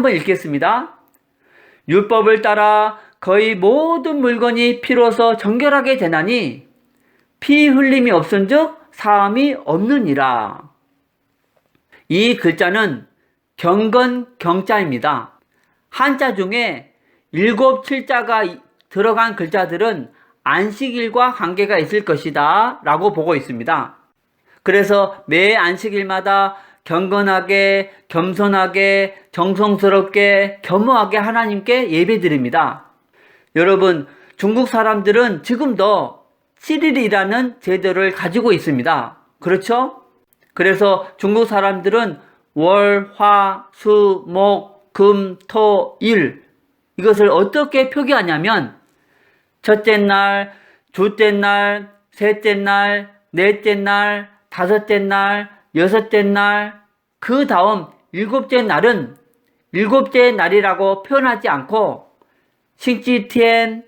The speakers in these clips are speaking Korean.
한번 읽겠습니다. 율법을 따라 거의 모든 물건이 피로서 정결하게 되나니 피 흘림이 없은즉 사함이 없느니라. 이 글자는 경건 경자입니다. 한자 중에 7, 7자가 들어간 글자들은 안식일과 관계가 있을 것이다 라고 보고 있습니다. 그래서 매 안식일마다 경건하게, 겸손하게, 정성스럽게, 겸허하게 하나님께 예배드립니다. 여러분, 중국 사람들은 지금도 7일이라는 제도를 가지고 있습니다. 그렇죠? 그래서 중국 사람들은 월, 화, 수, 목, 금, 토, 일 이것을 어떻게 표기하냐면 첫째 날, 둘째 날, 셋째 날, 넷째 날, 다섯째 날, 여섯째 날, 그 다음 일곱째 날은 일곱째 날이라고 표현하지 않고 싱치티엔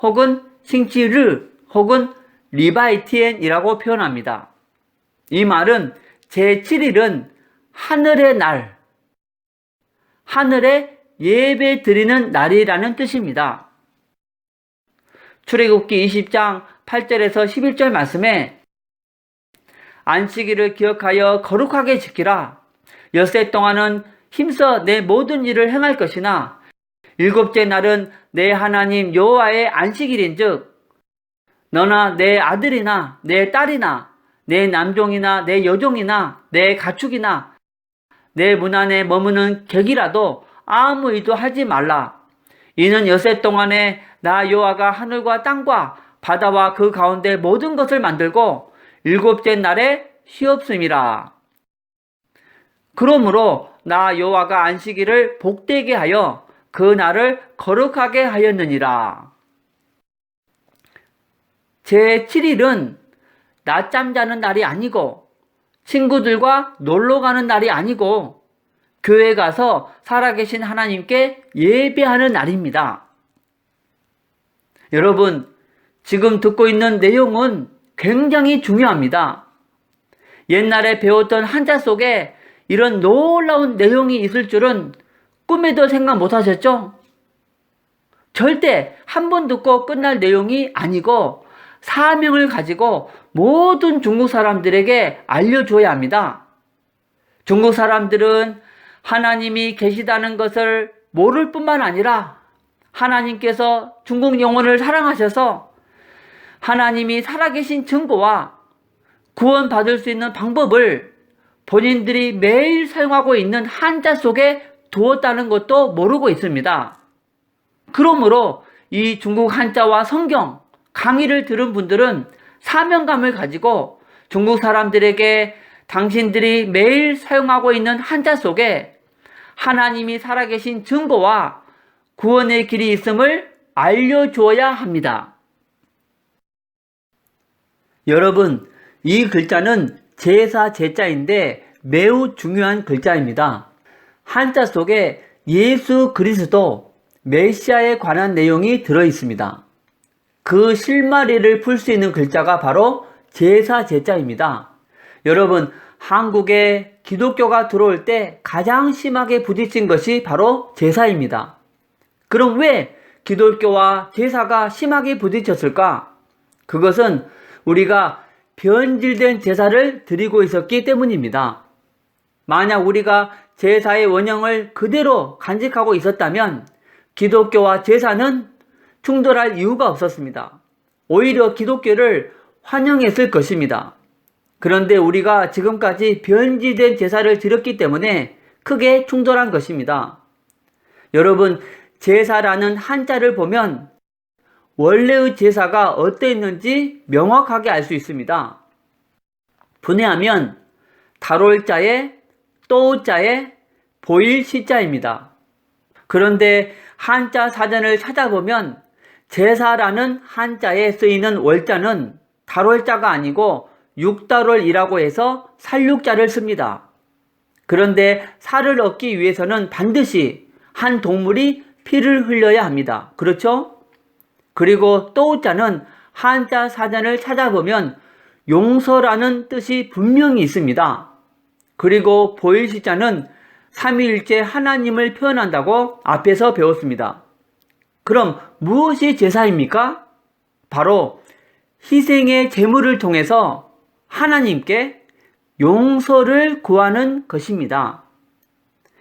혹은 싱치르 혹은 리바이티엔이라고 표현합니다. 이 말은 제7일은 하늘의 날, 하늘에 예배 드리는 날이라는 뜻입니다. 출애굽기 20장 8절에서 11절 말씀에 안식일을 기억하여 거룩하게 지키라. 엿새 동안은 힘써 내 모든 일을 행할 것이나 일곱째 날은 내 하나님 여호와의 안식일인즉 너나 내 아들이나 내 딸이나 내 남종이나 내 여종이나 내 가축이나 내 문 안에 머무는 객이라도 아무 일도 하지 말라. 이는 엿새 동안에 나 여호와가 하늘과 땅과 바다와 그 가운데 모든 것을 만들고 일곱째 날에 쉬었음이라. 그러므로 나 여호와가 안식일을 복되게 하여 그 날을 거룩하게 하였느니라. 제7일은 낮잠 자는 날이 아니고 친구들과 놀러 가는 날이 아니고 교회 가서 살아계신 하나님께 예배하는 날입니다. 여러분, 지금 듣고 있는 내용은 굉장히 중요합니다. 옛날에 배웠던 한자 속에 이런 놀라운 내용이 있을 줄은 꿈에도 생각 못 하셨죠? 절대 한 번 듣고 끝날 내용이 아니고 사명을 가지고 모든 중국 사람들에게 알려줘야 합니다. 중국 사람들은 하나님이 계시다는 것을 모를 뿐만 아니라 하나님께서 중국 영혼을 사랑하셔서 하나님이 살아계신 증거와 구원받을 수 있는 방법을 본인들이 매일 사용하고 있는 한자 속에 두었다는 것도 모르고 있습니다. 그러므로 이 중국 한자와 성경 강의를 들은 분들은 사명감을 가지고 중국 사람들에게 당신들이 매일 사용하고 있는 한자 속에 하나님이 살아계신 증거와 구원의 길이 있음을 알려주어야 합니다. 여러분, 이 글자는 제사 제자인데 매우 중요한 글자입니다. 한자 속에 예수 그리스도 메시아에 관한 내용이 들어있습니다. 그 실마리를 풀 수 있는 글자가 바로 제사 제자입니다. 여러분, 한국에 기독교가 들어올 때 가장 심하게 부딪힌 것이 바로 제사입니다. 그럼 왜 기독교와 제사가 심하게 부딪혔을까? 그것은 우리가 변질된 제사를 드리고 있었기 때문입니다. 만약 우리가 제사의 원형을 그대로 간직하고 있었다면 기독교와 제사는 충돌할 이유가 없었습니다. 오히려 기독교를 환영했을 것입니다. 그런데 우리가 지금까지 변질된 제사를 드렸기 때문에 크게 충돌한 것입니다. 여러분, 제사라는 한자를 보면 원래의 제사가 어떠했는지 명확하게 알 수 있습니다. 분해하면 달올자에 또자에 보일 시자입니다. 그런데 한자 사전을 찾아보면 제사라는 한자에 쓰이는 월자는 달월자가 아니고 육달월이라고 해서 살육자를 씁니다. 그런데 살을 얻기 위해서는 반드시 한 동물이 피를 흘려야 합니다. 그렇죠? 그리고 또자는 한자 사전을 찾아보면 용서라는 뜻이 분명히 있습니다. 그리고 보일시자는 삼위일체 하나님을 표현한다고 앞에서 배웠습니다. 그럼 무엇이 제사입니까? 바로 희생의 제물을 통해서 하나님께 용서를 구하는 것입니다.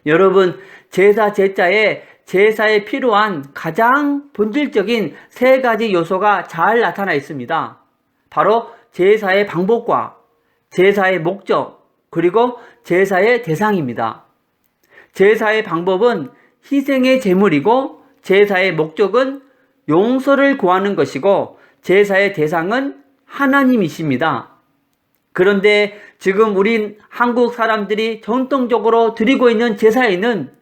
여러분, 제사 제자에 제사에 필요한 가장 본질적인 세 가지 요소가 잘 나타나 있습니다. 바로 제사의 방법과 제사의 목적, 그리고 제사의 대상입니다. 제사의 방법은 희생의 제물이고 제사의 목적은 용서를 구하는 것이고 제사의 대상은 하나님이십니다. 그런데 지금 우리 한국 사람들이 전통적으로 드리고 있는 제사에는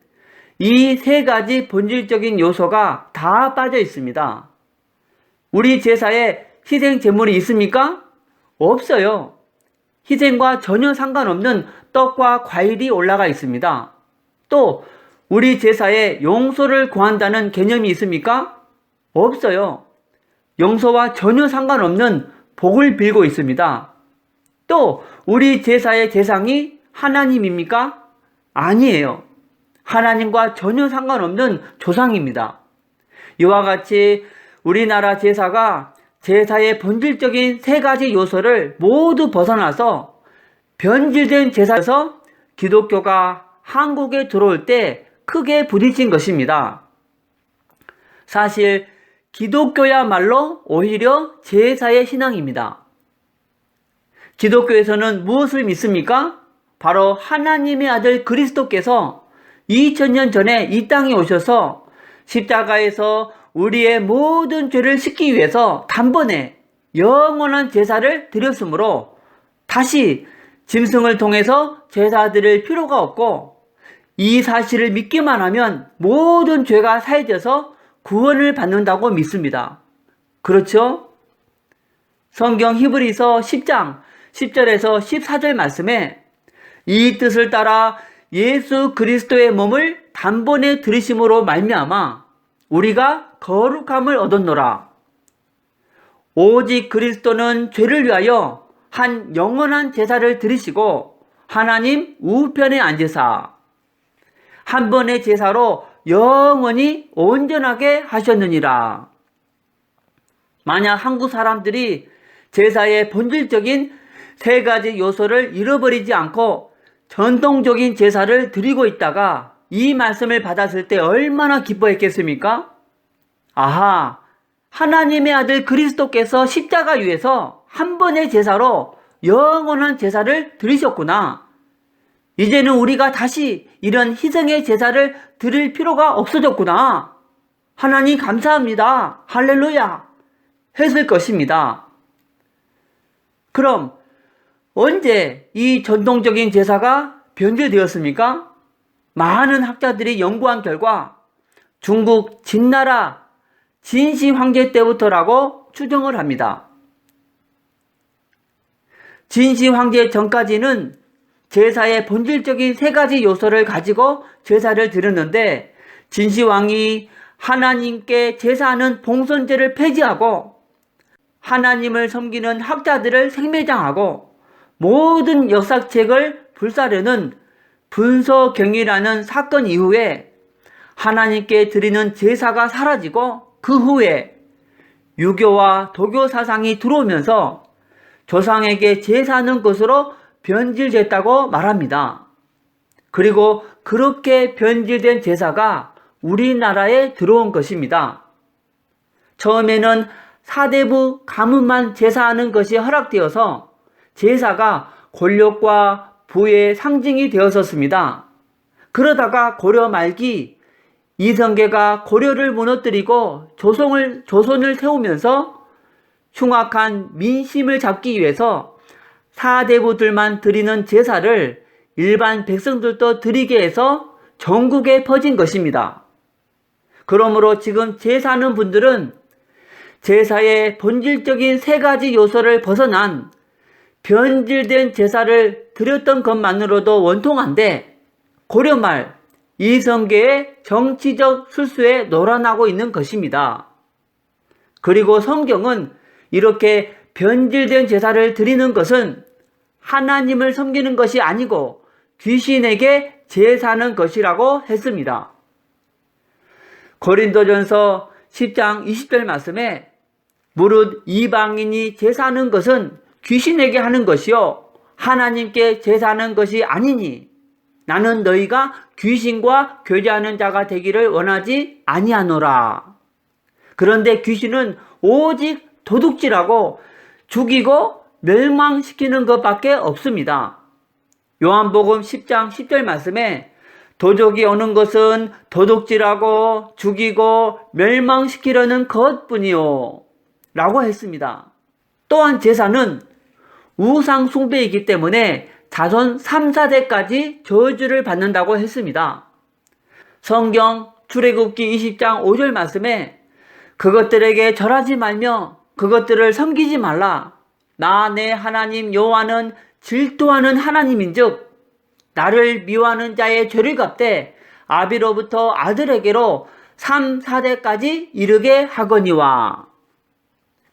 이 세 가지 본질적인 요소가 다 빠져 있습니다. 우리 제사에 희생 제물이 있습니까? 없어요. 희생과 전혀 상관없는 떡과 과일이 올라가 있습니다. 또 우리 제사에 용서를 구한다는 개념이 있습니까? 없어요. 용서와 전혀 상관없는 복을 빌고 있습니다. 또 우리 제사의 대상이 하나님입니까? 아니에요. 하나님과 전혀 상관없는 조상입니다. 이와 같이 우리나라 제사가 제사의 본질적인 세 가지 요소를 모두 벗어나서 변질된 제사에서 기독교가 한국에 들어올 때 크게 부딪힌 것입니다. 사실 기독교야말로 오히려 제사의 신앙입니다. 기독교에서는 무엇을 믿습니까? 바로 하나님의 아들 그리스도께서 2000년 전에 이 땅에 오셔서 십자가에서 우리의 모든 죄를 씻기 위해서 단번에 영원한 제사를 드렸으므로 다시 짐승을 통해서 제사 드릴 필요가 없고 이 사실을 믿기만 하면 모든 죄가 사해져서 구원을 받는다고 믿습니다. 그렇죠? 성경 히브리서 10장 10절에서 14절 말씀에 이 뜻을 따라 예수 그리스도의 몸을 단번에 들이심으로 말미암아 우리가 거룩함을 얻었노라. 오직 그리스도는 죄를 위하여 한 영원한 제사를 드리시고 하나님 우편에 앉으사 한 번의 제사로 영원히 온전하게 하셨느니라. 만약 한국 사람들이 제사의 본질적인 세 가지 요소를 잃어버리지 않고 전통적인 제사를 드리고 있다가 이 말씀을 받았을 때 얼마나 기뻐했겠습니까? 아하, 하나님의 아들 그리스도께서 십자가 위에서 한 번의 제사로 영원한 제사를 드리셨구나. 이제는 우리가 다시 이런 희생의 제사를 드릴 필요가 없어졌구나. 하나님 감사합니다. 할렐루야. 했을 것입니다. 그럼 언제 이 전통적인 제사가 변질되었습니까? 많은 학자들이 연구한 결과 중국 진나라 진시 황제 때부터라고 추정을 합니다. 진시 황제 전까지는 제사의 본질적인 세 가지 요소를 가지고 제사를 드렸는데 진시 왕이 하나님께 제사하는 봉선제를 폐지하고 하나님을 섬기는 학자들을 생매장하고 모든 역사책을 불사르는 분서경이라는 사건 이후에 하나님께 드리는 제사가 사라지고 그 후에 유교와 도교 사상이 들어오면서 조상에게 제사하는 것으로 변질됐다고 말합니다. 그리고 그렇게 변질된 제사가 우리나라에 들어온 것입니다. 처음에는 사대부 가문만 제사하는 것이 허락되어서 제사가 권력과 부의 상징이 되었었습니다. 그러다가 고려 말기 이성계가 고려를 무너뜨리고 조선을 세우면서 흉악한 민심을 잡기 위해서 사대부들만 드리는 제사를 일반 백성들도 드리게 해서 전국에 퍼진 것입니다. 그러므로 지금 제사하는 분들은 제사의 본질적인 세 가지 요소를 벗어난 변질된 제사를 드렸던 것만으로도 원통한데 고려말 이성계의 정치적 술수에 놀아나고 있는 것입니다. 그리고 성경은 이렇게 변질된 제사를 드리는 것은 하나님을 섬기는 것이 아니고 귀신에게 제사하는 것이라고 했습니다. 고린도전서 10장 20절 말씀에 무릇 이방인이 제사하는 것은 귀신에게 하는 것이요 하나님께 제사하는 것이 아니니 나는 너희가 귀신과 교제하는 자가 되기를 원하지 아니하노라. 그런데 귀신은 오직 도둑질하고 죽이고 멸망시키는 것밖에 없습니다. 요한복음 10장 10절 말씀에 도적이 오는 것은 도둑질하고 죽이고 멸망시키려는 것뿐이요 라고 했습니다. 또한 제사는 우상 숭배이기 때문에 자손 3, 4대까지 저주를 받는다고 했습니다. 성경 출애굽기 20장 5절 말씀에 그것들에게 절하지 말며 그것들을 섬기지 말라. 나 내 하나님 여호와는 질투하는 하나님인즉 나를 미워하는 자의 죄를 갚되 아비로부터 아들에게로 3, 4대까지 이르게 하거니와.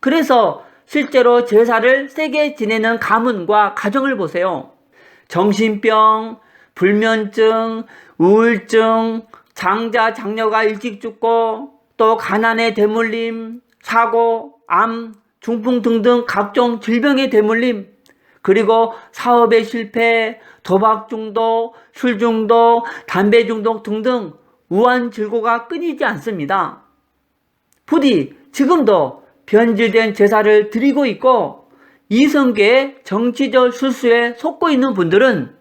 그래서 실제로 제사를 세게 지내는 가문과 가정을 보세요. 정신병, 불면증, 우울증, 장자, 장녀가 일찍 죽고 또 가난에 대물림, 사고, 암, 중풍 등등 각종 질병에 대물림, 그리고 사업의 실패, 도박 중독, 술 중독, 담배 중독 등등 우한 질고가 끊이지 않습니다. 부디 지금도 변질된 제사를 드리고 있고 이성계의 정치적 술수에 속고 있는 분들은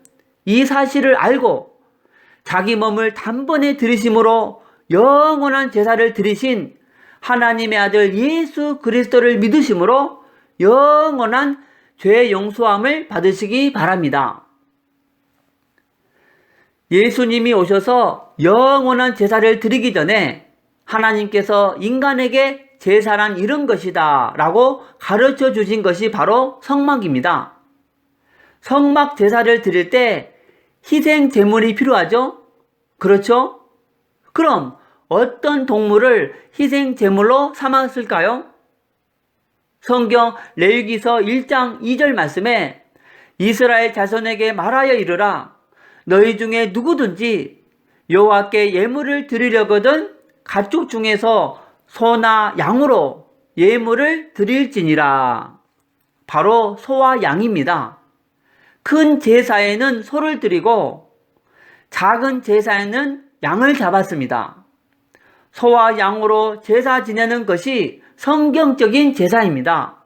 이 사실을 알고 자기 몸을 단번에 들이심으로 영원한 제사를 드리신 하나님의 아들 예수 그리스도를 믿으심으로 영원한 죄 용서함을 받으시기 바랍니다. 예수님이 오셔서 영원한 제사를 드리기 전에 하나님께서 인간에게 제사란 이런 것이다 라고 가르쳐 주신 것이 바로 성막입니다. 성막 제사를 드릴 때 희생 제물이 필요하죠? 그렇죠? 그럼 어떤 동물을 희생 제물로 삼았을까요? 성경 레위기서 1장 2절 말씀에 이스라엘 자손에게 말하여 이르라. 너희 중에 누구든지 여호와께 예물을 드리려거든 가축 중에서 소나 양으로 예물을 드릴지니라. 바로 소와 양입니다. 큰 제사에는 소를 드리고 작은 제사에는 양을 잡았습니다. 소와 양으로 제사 지내는 것이 성경적인 제사입니다.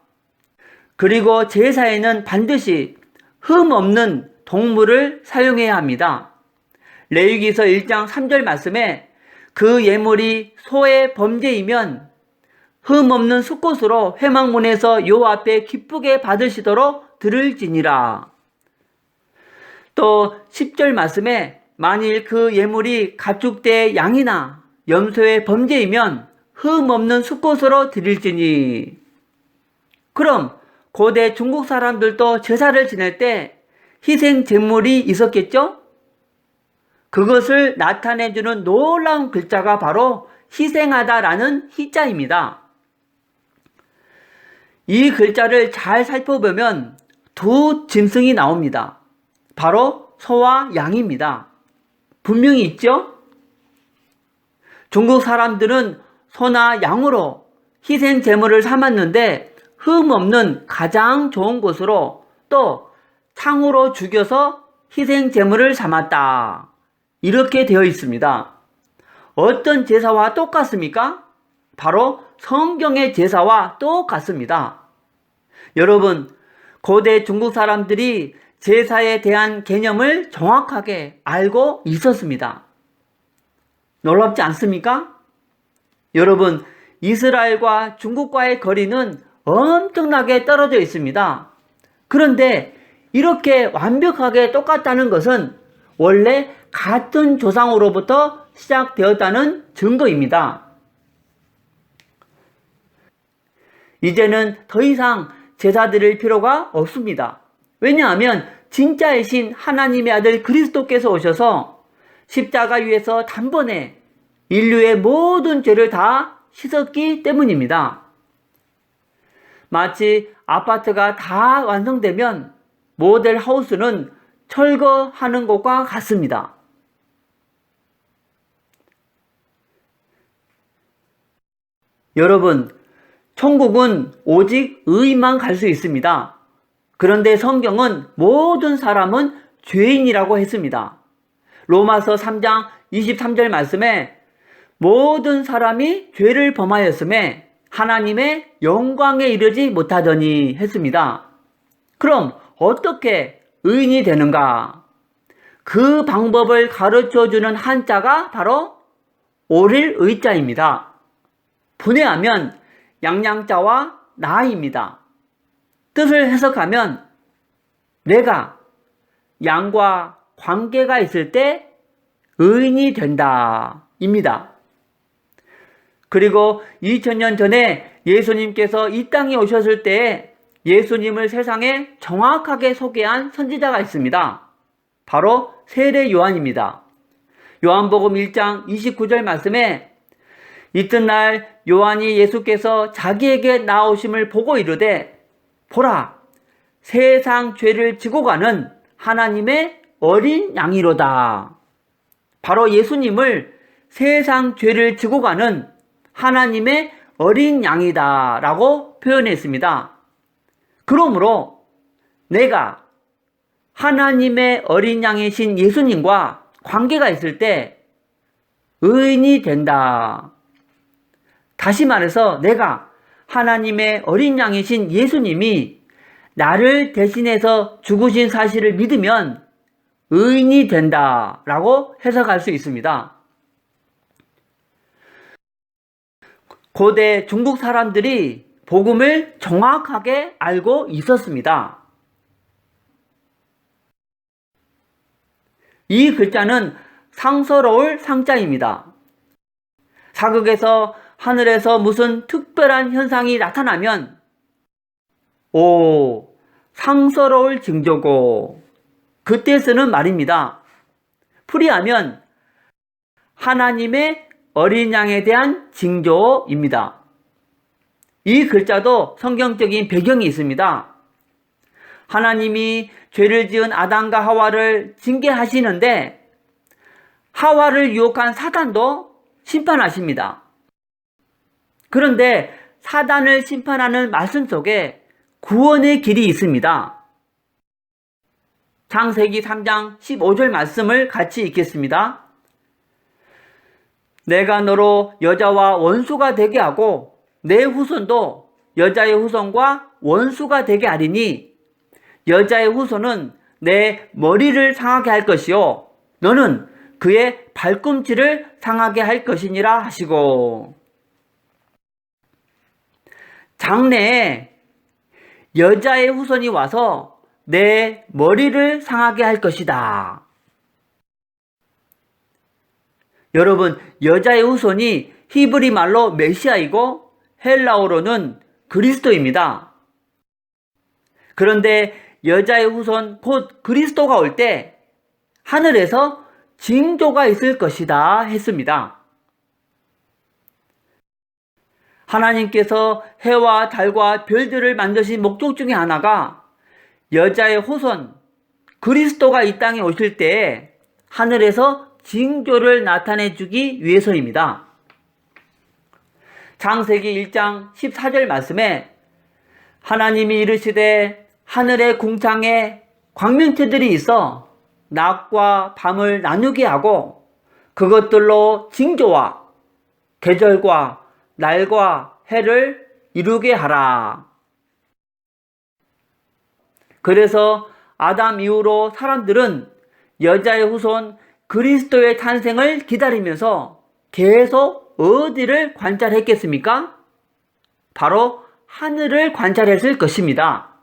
그리고 제사에는 반드시 흠 없는 동물을 사용해야 합니다. 레위기서 1장 3절 말씀에 그 예물이 소의 범죄이면 흠 없는 수꽃으로 회막문에서 여호와 앞에 기쁘게 받으시도록 들을지니라. 또 10절 말씀에 만일 그 예물이 가축대의 양이나 염소의 범죄이면 흠 없는 수꽃으로 드릴지니. 그럼 고대 중국 사람들도 제사를 지낼 때 희생 제물이 있었겠죠? 그것을 나타내주는 놀라운 글자가 바로 희생하다라는 희자입니다. 이 글자를 잘 살펴보면 두 짐승이 나옵니다. 바로 소와 양입니다. 분명히 있죠? 중국 사람들은 소나 양으로 희생 제물을 삼았는데 흠 없는 가장 좋은 곳으로 또 창으로 죽여서 희생 제물을 삼았다. 이렇게 되어 있습니다. 어떤 제사와 똑같습니까? 바로 성경의 제사와 똑같습니다. 여러분, 고대 중국 사람들이 제사에 대한 개념을 정확하게 알고 있었습니다. 놀랍지 않습니까? 여러분, 이스라엘과 중국과의 거리는 엄청나게 떨어져 있습니다. 그런데 이렇게 완벽하게 똑같다는 것은 원래 같은 조상으로부터 시작되었다는 증거입니다. 이제는 더 이상 제사 드릴 필요가 없습니다. 왜냐하면 진짜의 신 하나님의 아들 그리스도께서 오셔서 십자가 위에서 단번에 인류의 모든 죄를 다 씻었기 때문입니다. 마치 아파트가 다 완성되면 모델 하우스는 철거하는 것과 같습니다. 여러분, 천국은 오직 의인만 갈 수 있습니다. 그런데 성경은 모든 사람은 죄인이라고 했습니다. 로마서 3장 23절 말씀에 모든 사람이 죄를 범하였음에 하나님의 영광에 이르지 못하더니 했습니다. 그럼 어떻게 의인이 되는가? 그 방법을 가르쳐주는 한자가 바로 오릴 의자입니다. 분해하면 양양자와 나입니다. 뜻을 해석하면 내가 양과 관계가 있을 때 의인이 된다 입니다. 그리고 2000년 전에 예수님께서 이 땅에 오셨을 때 예수님을 세상에 정확하게 소개한 선지자가 있습니다. 바로 세례 요한입니다. 요한복음 1장 29절 말씀에 이튿날 요한이 예수께서 자기에게 나오심을 보고 이르되 보라, 세상 죄를 지고 가는 하나님의 어린 양이로다. 바로 예수님을 세상 죄를 지고 가는 하나님의 어린 양이다 라고 표현했습니다. 그러므로 내가 하나님의 어린 양이신 예수님과 관계가 있을 때 의인이 된다. 다시 말해서 내가 하나님의 어린 양이신 예수님이 나를 대신해서 죽으신 사실을 믿으면 의인이 된다 라고 해석할 수 있습니다. 고대 중국 사람들이 복음을 정확하게 알고 있었습니다. 이 글자는 상서로울 상자입니다. 사극에서 하늘에서 무슨 특별한 현상이 나타나면 오, 상서로울 징조고 그때 쓰는 말입니다. 풀이하면 하나님의 어린 양에 대한 징조입니다. 이 글자도 성경적인 배경이 있습니다. 하나님이 죄를 지은 아담과 하와를 징계하시는데 하와를 유혹한 사단도 심판하십니다. 그런데 사단을 심판하는 말씀 속에 구원의 길이 있습니다. 창세기 3장 15절 말씀을 같이 읽겠습니다. 내가 너로 여자와 원수가 되게 하고 내 후손도 여자의 후손과 원수가 되게 하리니 여자의 후손은 내 머리를 상하게 할 것이요 너는 그의 발꿈치를 상하게 할 것이니라 하시고 장래에 여자의 후손이 와서 내 머리를 상하게 할 것이다. 여러분, 여자의 후손이 히브리 말로 메시아이고 헬라어로는 그리스도입니다. 그런데 여자의 후손 곧 그리스도가 올 때 하늘에서 징조가 있을 것이다 했습니다. 하나님께서 해와 달과 별들을 만드신 목적 중에 하나가 여자의 후손 그리스도가 이 땅에 오실 때 하늘에서 징조를 나타내 주기 위해서입니다. 창세기 1장 14절 말씀에 하나님이 이르시되 하늘의 궁창에 광명체들이 있어 낮과 밤을 나누게 하고 그것들로 징조와 계절과 날과 해를 이루게 하라. 그래서 아담 이후로 사람들은 여자의 후손 그리스도의 탄생을 기다리면서 계속 어디를 관찰했겠습니까? 바로 하늘을 관찰했을 것입니다.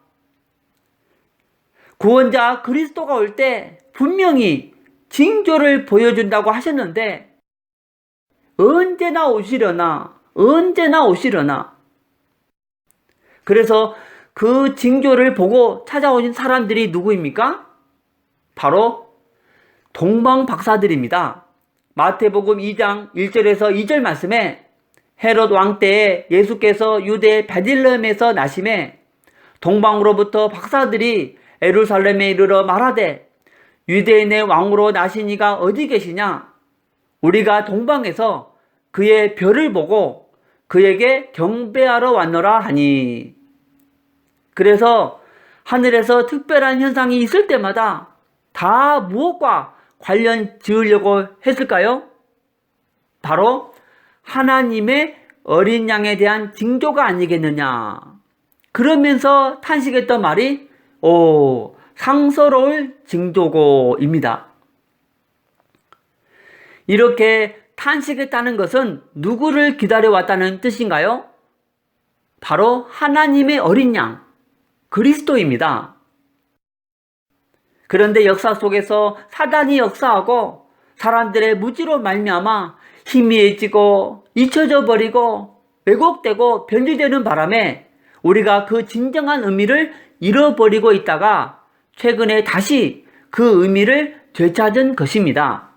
구원자 그리스도가 올 때 분명히 징조를 보여준다고 하셨는데 언제나 오시려나 그래서 그 징조를 보고 찾아오신 사람들이 누구입니까? 바로 동방 박사들입니다. 마태복음 2장 1절에서 2절 말씀에 헤롯 왕 때에 예수께서 유대 베들레헴에서 나심에 동방으로부터 박사들이 예루살렘에 이르러 말하되 유대인의 왕으로 나신 이가 어디 계시냐? 우리가 동방에서 그의 별을 보고 그에게 경배하러 왔노라 하니. 그래서 하늘에서 특별한 현상이 있을 때마다 다 무엇과 관련 지으려고 했을까요? 바로 하나님의 어린 양에 대한 징조가 아니겠느냐. 그러면서 탄식했던 말이 상서로울 징조고입니다. 이렇게 탄식했다는 것은 누구를 기다려왔다는 뜻인가요? 바로 하나님의 어린 양, 그리스도입니다. 그런데 역사 속에서 사단이 역사하고 사람들의 무지로 말미암아 희미해지고 잊혀져 버리고 왜곡되고 변질되는 바람에 우리가 그 진정한 의미를 잃어버리고 있다가 최근에 다시 그 의미를 되찾은 것입니다.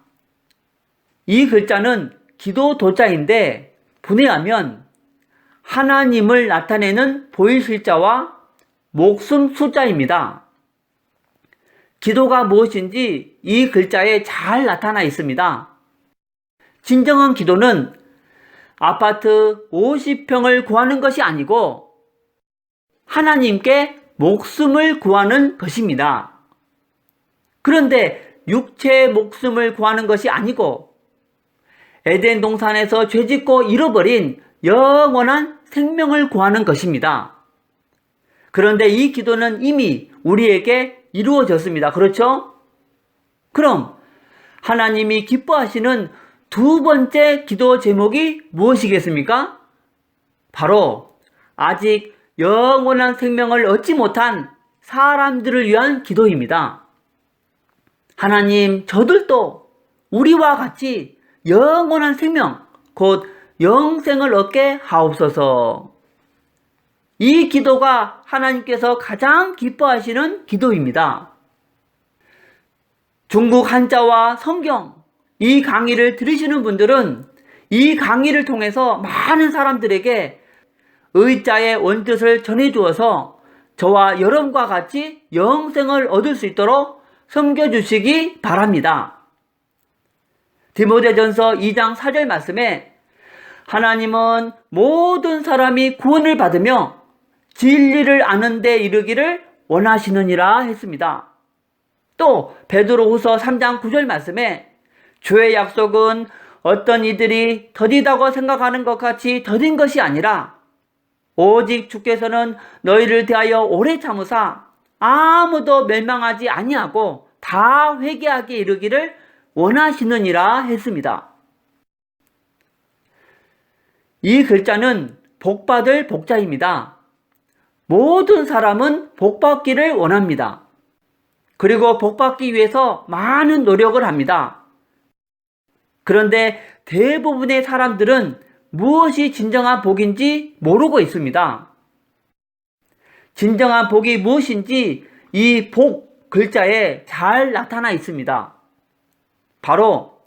이 글자는 기도 도자인데 분해하면 하나님을 나타내는 보일실자와 목숨 숫자입니다. 기도가 무엇인지 이 글자에 잘 나타나 있습니다. 진정한 기도는 아파트 50평을 구하는 것이 아니고 하나님께 목숨을 구하는 것입니다. 그런데 육체의 목숨을 구하는 것이 아니고 에덴 동산에서 죄짓고 잃어버린 영원한 생명을 구하는 것입니다. 그런데 이 기도는 이미 우리에게 이루어졌습니다. 그렇죠? 그럼 하나님이 기뻐하시는 두 번째 기도 제목이 무엇이겠습니까? 바로 아직 영원한 생명을 얻지 못한 사람들을 위한 기도입니다. 하나님, 저들도 우리와 같이 영원한 생명, 곧 영생을 얻게 하옵소서. 이 기도가 하나님께서 가장 기뻐하시는 기도입니다. 중국 한자와 성경, 이 강의를 들으시는 분들은 이 강의를 통해서 많은 사람들에게 의자의 원뜻을 전해주어서 저와 여러분과 같이 영생을 얻을 수 있도록 섬겨주시기 바랍니다. 디모데전서 2장 4절 말씀에 하나님은 모든 사람이 구원을 받으며 진리를 아는 데 이르기를 원하시느니라 했습니다. 또 베드로후서 3장 9절 말씀에 주의 약속은 어떤 이들이 더디다고 생각하는 것 같이 더딘 것이 아니라 오직 주께서는 너희를 대하여 오래 참으사 아무도 멸망하지 아니하고 다 회개하게 이르기를 원하시느니라 했습니다. 이 글자는 복받을 복자입니다. 모든 사람은 복받기를 원합니다. 그리고 복받기 위해서 많은 노력을 합니다. 그런데 대부분의 사람들은 무엇이 진정한 복인지 모르고 있습니다. 진정한 복이 무엇인지 이 복 글자에 잘 나타나 있습니다. 바로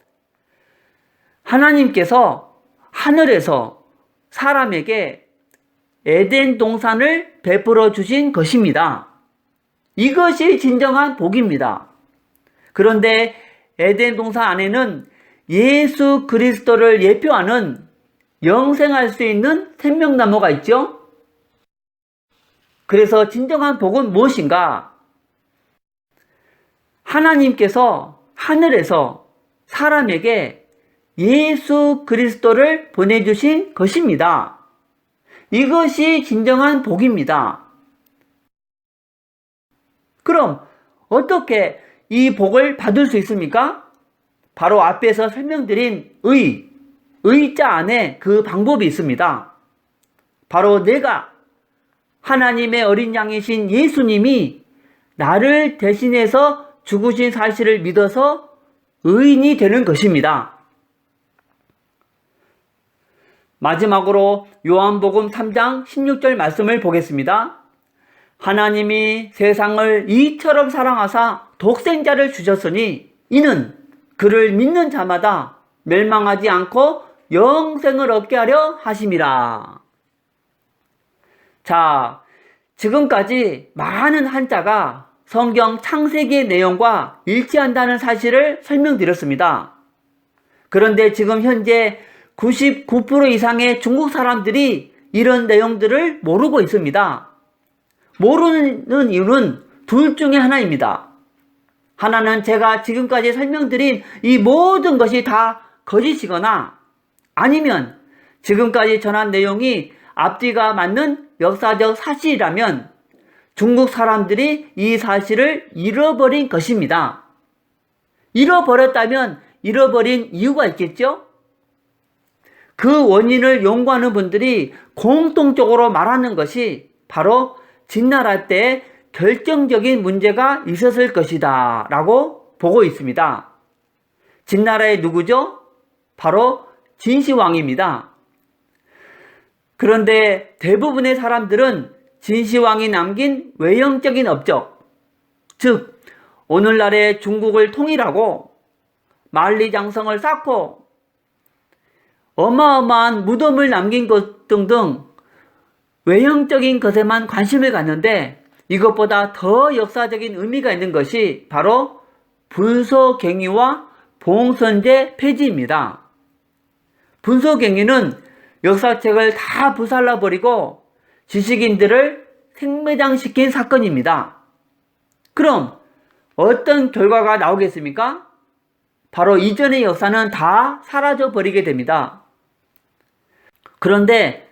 하나님께서 하늘에서 사람에게 에덴 동산을 베풀어 주신 것입니다. 이것이 진정한 복입니다. 그런데 에덴 동산 안에는 예수 그리스도를 예표하는 영생할 수 있는 생명나무가 있죠? 그래서 진정한 복은 무엇인가? 하나님께서 하늘에서 사람에게 예수 그리스도를 보내주신 것입니다. 이것이 진정한 복입니다. 그럼 어떻게 이 복을 받을 수 있습니까? 바로 앞에서 설명드린 의자 안에 그 방법이 있습니다. 바로 내가 하나님의 어린 양이신 예수님이 나를 대신해서 죽으신 사실을 믿어서 의인이 되는 것입니다. 마지막으로 요한복음 3장 16절 말씀을 보겠습니다. 하나님이 세상을 이처럼 사랑하사 독생자를 주셨으니 이는 그를 믿는 자마다 멸망하지 않고 영생을 얻게 하려 하심이라. 자, 지금까지 많은 한자가 성경 창세기의 내용과 일치한다는 사실을 설명드렸습니다. 그런데 지금 현재 99% 이상의 중국 사람들이 이런 내용들을 모르고 있습니다. 모르는 이유는 둘 중에 하나입니다. 하나는 제가 지금까지 설명드린 이 모든 것이 다 거짓이거나 아니면 지금까지 전한 내용이 앞뒤가 맞는 역사적 사실이라면 중국 사람들이 이 사실을 잃어버린 것입니다. 잃어버렸다면 잃어버린 이유가 있겠죠? 그 원인을 연구하는 분들이 공통적으로 말하는 것이 바로 진나라 때 결정적인 문제가 있었을 것이다 라고 보고 있습니다. 진나라의 누구죠? 바로 진시황입니다. 그런데 대부분의 사람들은 진시황이 남긴 외형적인 업적, 즉 오늘날의 중국을 통일하고 만리장성을 쌓고 어마어마한 무덤을 남긴 것 등등 외형적인 것에만 관심을 갖는데 이것보다 더 역사적인 의미가 있는 것이 바로 분소갱유와 봉선제 폐지입니다. 분소갱유는 역사책을 다 부살라버리고 지식인들을 생매장시킨 사건입니다. 그럼 어떤 결과가 나오겠습니까? 바로 이전의 역사는 다 사라져버리게 됩니다. 그런데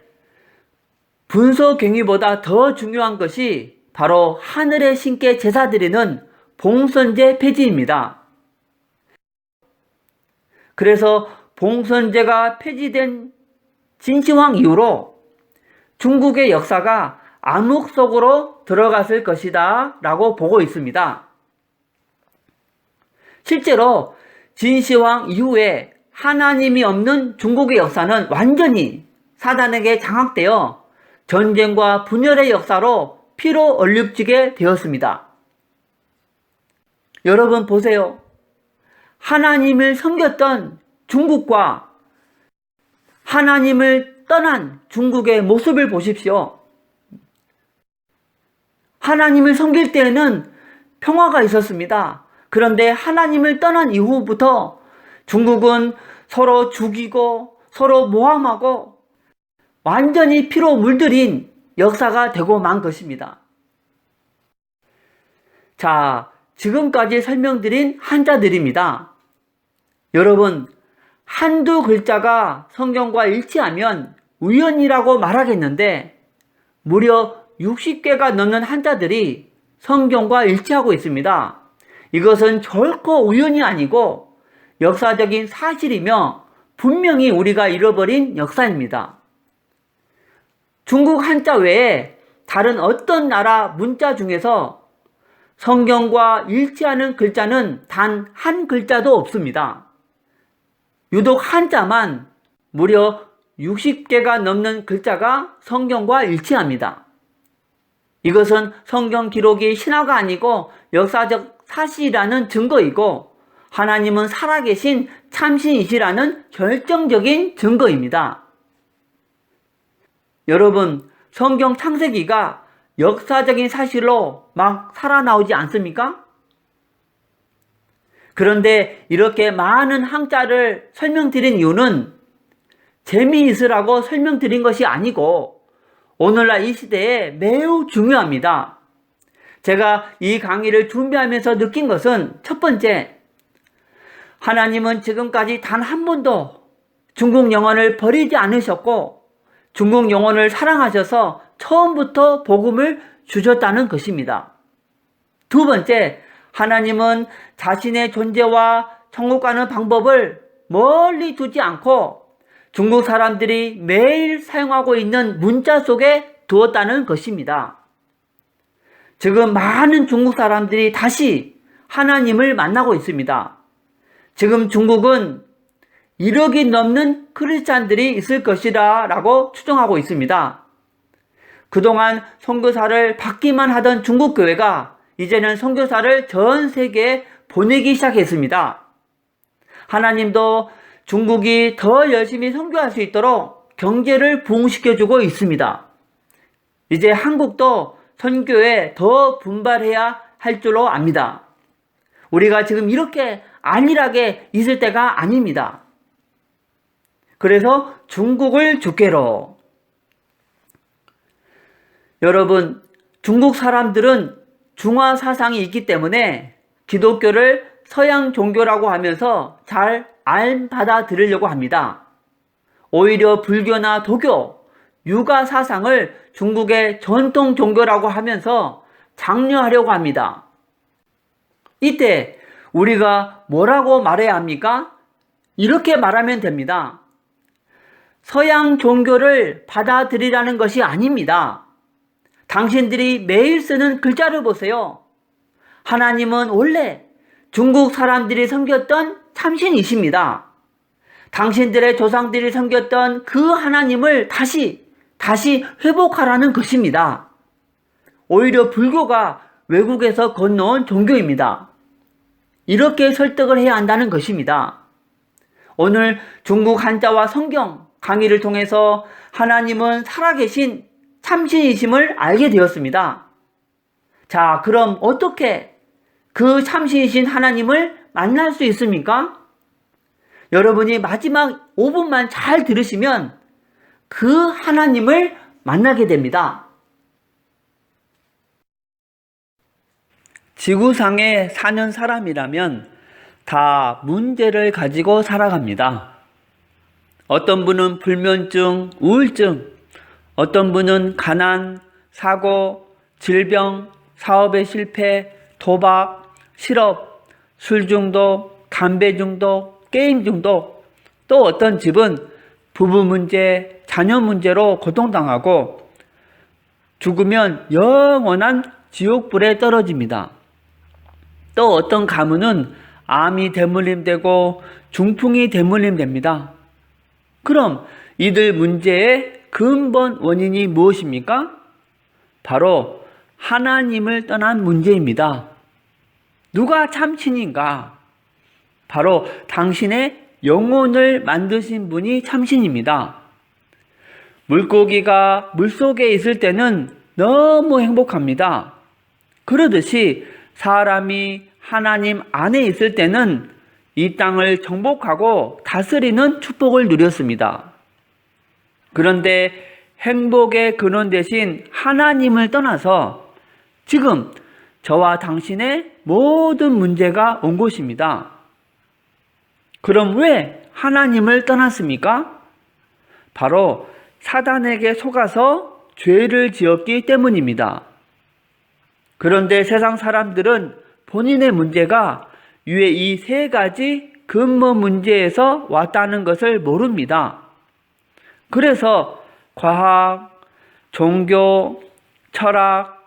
분소갱유보다 더 중요한 것이 바로 하늘의 신께 제사 드리는 봉선제 폐지입니다. 그래서 봉선제가 폐지된 진시황 이후로 중국의 역사가 암흑 속으로 들어갔을 것이다 라고 보고 있습니다. 실제로 진시황 이후에 하나님이 없는 중국의 역사는 완전히 사단에게 장악되어 전쟁과 분열의 역사로 피로 얼룩지게 되었습니다. 여러분 보세요. 하나님을 섬겼던 중국과 하나님을 떠난 중국의 모습을 보십시오. 하나님을 섬길 때에는 평화가 있었습니다. 그런데 하나님을 떠난 이후부터 중국은 서로 죽이고 서로 모함하고 완전히 피로 물들인 역사가 되고 만 것입니다. 자, 지금까지 설명드린 한자들입니다. 여러분, 한두 글자가 성경과 일치하면 우연이라고 말하겠는데 무려 60개가 넘는 한자들이 성경과 일치하고 있습니다. 이것은 결코 우연이 아니고 역사적인 사실이며 분명히 우리가 잃어버린 역사입니다. 중국 한자 외에 다른 어떤 나라 문자 중에서 성경과 일치하는 글자는 단 한 글자도 없습니다. 유독 한자만 무려 60개가 넘는 글자가 성경과 일치합니다. 이것은 성경 기록이 신화가 아니고 역사적 사실이라는 증거이고 하나님은 살아계신 참신이시라는 결정적인 증거입니다. 여러분, 성경 창세기가 역사적인 사실로 막 살아나오지 않습니까? 그런데 이렇게 많은 한자를 설명드린 이유는 재미있으라고 설명드린 것이 아니고 오늘날 이 시대에 매우 중요합니다. 제가 이 강의를 준비하면서 느낀 것은 첫 번째, 하나님은 지금까지 단 한 번도 중국 영혼을 버리지 않으셨고 중국 영혼을 사랑하셔서 처음부터 복음을 주셨다는 것입니다. 두 번째, 하나님은 자신의 존재와 천국 가는 방법을 멀리 두지 않고 중국 사람들이 매일 사용하고 있는 문자 속에 두었다는 것입니다. 지금 많은 중국 사람들이 다시 하나님을 만나고 있습니다. 지금 중국은 1억이 넘는 크리스찬들이 있을 것이다 라고 추정하고 있습니다. 그동안 선교사를 받기만 하던 중국 교회가 이제는 선교사를 전 세계에 보내기 시작했습니다. 하나님도 중국이 더 열심히 선교할 수 있도록 경제를 부흥시켜주고 있습니다. 이제 한국도 선교에 더 분발해야 할 줄로 압니다. 우리가 지금 이렇게 안일하게 있을 때가 아닙니다. 그래서 중국을 주께로. 여러분, 중국 사람들은 중화 사상이 있기 때문에 기독교를 서양 종교라고 하면서 잘 안 받아들이려고 합니다. 오히려 불교나 도교, 유가 사상을 중국의 전통 종교라고 하면서 장려하려고 합니다. 이때 우리가 뭐라고 말해야 합니까? 이렇게 말하면 됩니다. 서양 종교를 받아들이라는 것이 아닙니다. 당신들이 매일 쓰는 글자를 보세요. 하나님은 원래 중국 사람들이 섬겼던 참신이십니다. 당신들의 조상들이 섬겼던 그 하나님을 다시 회복하라는 것입니다. 오히려 불교가 외국에서 건너온 종교입니다. 이렇게 설득을 해야 한다는 것입니다. 오늘 중국 한자와 성경 강의를 통해서 하나님은 살아계신 참신이심을 알게 되었습니다. 자, 그럼 어떻게 그 참신이신 하나님을 만날 수 있습니까? 여러분이 마지막 5분만 잘 들으시면 그 하나님을 만나게 됩니다. 지구상에 사는 사람이라면 다 문제를 가지고 살아갑니다. 어떤 분은 불면증, 우울증, 어떤 분은 가난, 사고, 질병, 사업의 실패, 도박, 실업, 술 중독, 담배 중독, 게임 중독, 또 어떤 집은 부부 문제, 자녀 문제로 고통당하고 죽으면 영원한 지옥불에 떨어집니다. 또 어떤 가문은 암이 대물림되고 중풍이 대물림됩니다. 그럼 이들 문제의 근본 원인이 무엇입니까? 바로 하나님을 떠난 문제입니다. 누가 참신인가? 바로 당신의 영혼을 만드신 분이 참신입니다. 물고기가 물속에 있을 때는 너무 행복합니다. 그러듯이 사람이 하나님 안에 있을 때는 이 땅을 정복하고 다스리는 축복을 누렸습니다. 그런데 행복의 근원 대신 하나님을 떠나서 지금 저와 당신의 모든 문제가 온 것입니다. 그럼 왜 하나님을 떠났습니까? 바로 사단에게 속아서 죄를 지었기 때문입니다. 그런데 세상 사람들은 본인의 문제가 위에 이 세 가지 근본 문제에서 왔다는 것을 모릅니다. 그래서 과학, 종교, 철학,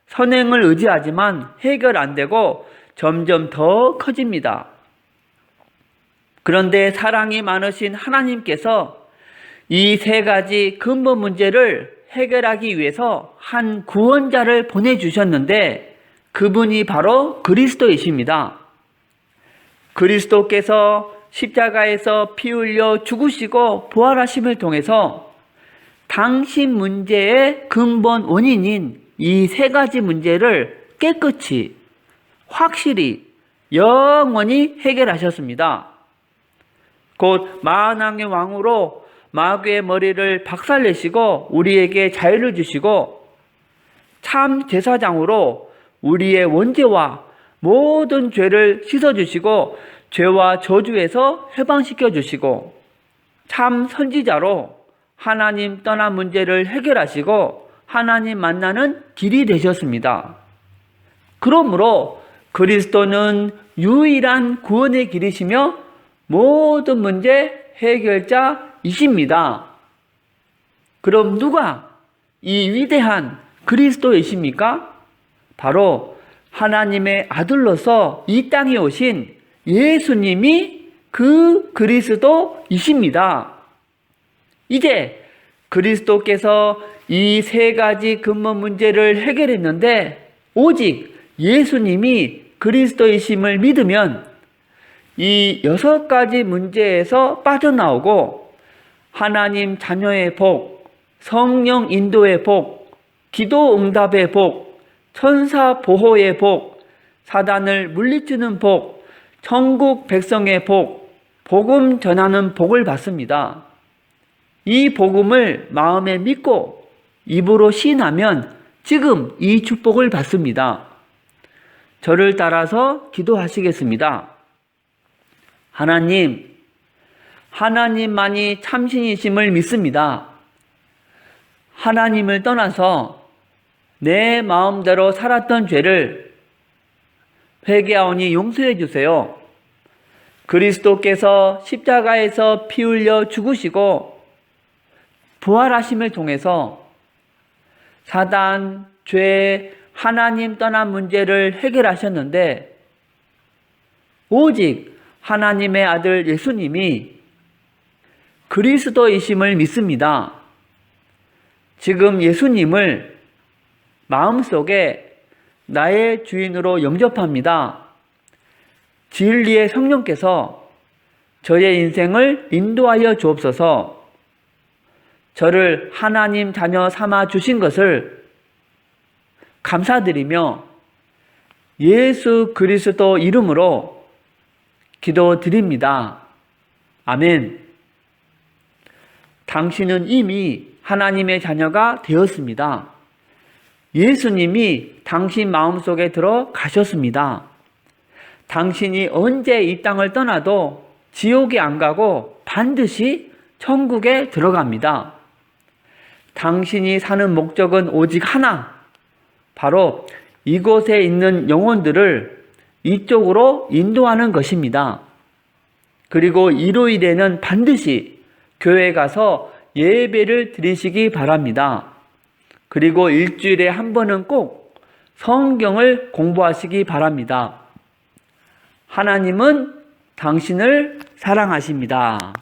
선행을 의지하지만 해결 안 되고 점점 더 커집니다. 그런데 사랑이 많으신 하나님께서 이 세 가지 근본 문제를 해결하기 위해서 한 구원자를 보내주셨는데 그분이 바로 그리스도이십니다. 그리스도께서 십자가에서 피 흘려 죽으시고 부활하심을 통해서 당신 문제의 근본 원인인 이 세 가지 문제를 깨끗이, 확실히, 영원히 해결하셨습니다. 곧 만왕의 왕으로 마귀의 머리를 박살내시고 우리에게 자유를 주시고 참 제사장으로 우리의 원죄와 모든 죄를 씻어주시고 죄와 저주에서 해방시켜 주시고 참 선지자로 하나님 떠난 문제를 해결하시고 하나님 만나는 길이 되셨습니다. 그러므로 그리스도는 유일한 구원의 길이시며 모든 문제 해결자이십니다. 그럼 누가 이 위대한 그리스도이십니까? 바로 하나님의 아들로서 이 땅에 오신 예수님이 그 그리스도이십니다. 이제 그리스도께서 이 세 가지 근본 문제를 해결했는데 오직 예수님이 그리스도이심을 믿으면 이 6가지 문제에서 빠져나오고 하나님 자녀의 복, 성령 인도의 복, 기도 응답의 복, 천사 보호의 복, 사단을 물리치는 복, 천국 백성의 복, 복음 전하는 복을 받습니다. 이 복음을 마음에 믿고 입으로 시인하면 지금 이 축복을 받습니다. 저를 따라서 기도하시겠습니다. 하나님, 하나님만이 참신이심을 믿습니다. 하나님을 떠나서 내 마음대로 살았던 죄를 회개하오니 용서해 주세요. 그리스도께서 십자가에서 피 흘려 죽으시고 부활하심을 통해서 사단, 죄, 하나님 떠난 문제를 해결하셨는데 오직 하나님의 아들 예수님이 그리스도이심을 믿습니다. 지금 예수님을 마음속에 나의 주인으로 영접합니다. 진리의 성령께서 저의 인생을 인도하여 주옵소서. 저를 하나님 자녀 삼아 주신 것을 감사드리며 예수 그리스도 이름으로 기도드립니다. 아멘. 당신은 이미 하나님의 자녀가 되었습니다. 예수님이 당신 마음속에 들어가셨습니다. 당신이 언제 이 땅을 떠나도 지옥에 안 가고 반드시 천국에 들어갑니다. 당신이 사는 목적은 오직 하나, 바로 이곳에 있는 영혼들을 이쪽으로 인도하는 것입니다. 그리고 일요일에는 반드시 교회에 가서 예배를 드리시기 바랍니다. 그리고 일주일에 한 번은 꼭 성경을 공부하시기 바랍니다. 하나님은 당신을 사랑하십니다.